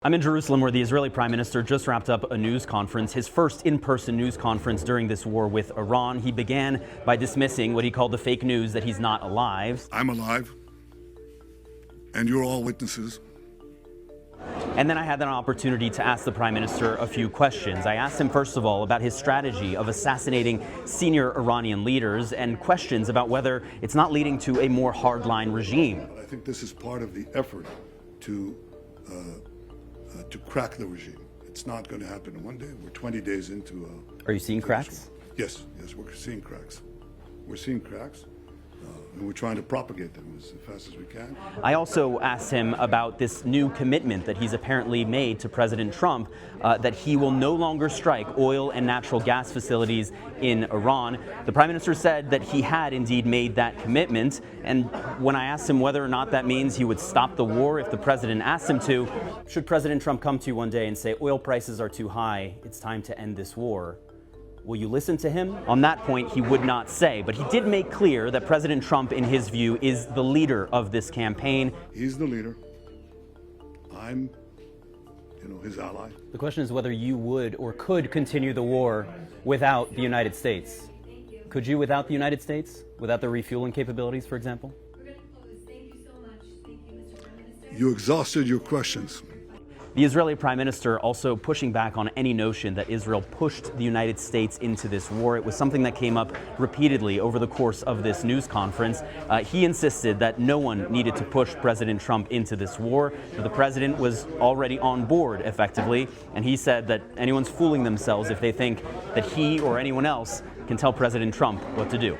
I'm in Jerusalem, where the Israeli Prime Minister just wrapped up a news conference, his first in-person news conference during this war with Iran. He began by dismissing what he called the fake news that he's not alive. I'm alive, and you're all witnesses. And then I had an opportunity to ask the Prime Minister a few questions. I asked him, first of all, about his strategy of assassinating senior Iranian leaders and questions about whether it's not leading to a more hardline regime. I think this is part of the effort to crack the regime. It's not going to happen in one day. We're 20 days into. Are you seeing cracks? Yes, we're seeing cracks. We're seeing cracks, and we're trying to propagate them as fast as we can. I also asked him about this new commitment that he's apparently made to President Trump, that he will no longer strike oil and natural gas facilities in Iran. The Prime Minister said that he had indeed made that commitment, and when I asked him whether or not that means he would stop the war if the president asked him to, should President Trump come to you one day and say oil prices are too high, it's time to end this war, will you listen to him? On that point, he would not say, but he did make clear that President Trump, in his view, is the leader of this campaign. He's the leader. I'm, his ally. The question is whether you would or could continue the war without the United States. Could you without the United States? Without the refueling capabilities, for example? We're going to close. Thank you so much. Thank you, Mr. Prime Minister. You exhausted your questions. The Israeli Prime Minister also pushing back on any notion that Israel pushed the United States into this war. It was something that came up repeatedly over the course of this news conference. He insisted that no one needed to push President Trump into this war. The president was already on board, effectively, and he said that anyone's fooling themselves if they think that he or anyone else can tell President Trump what to do.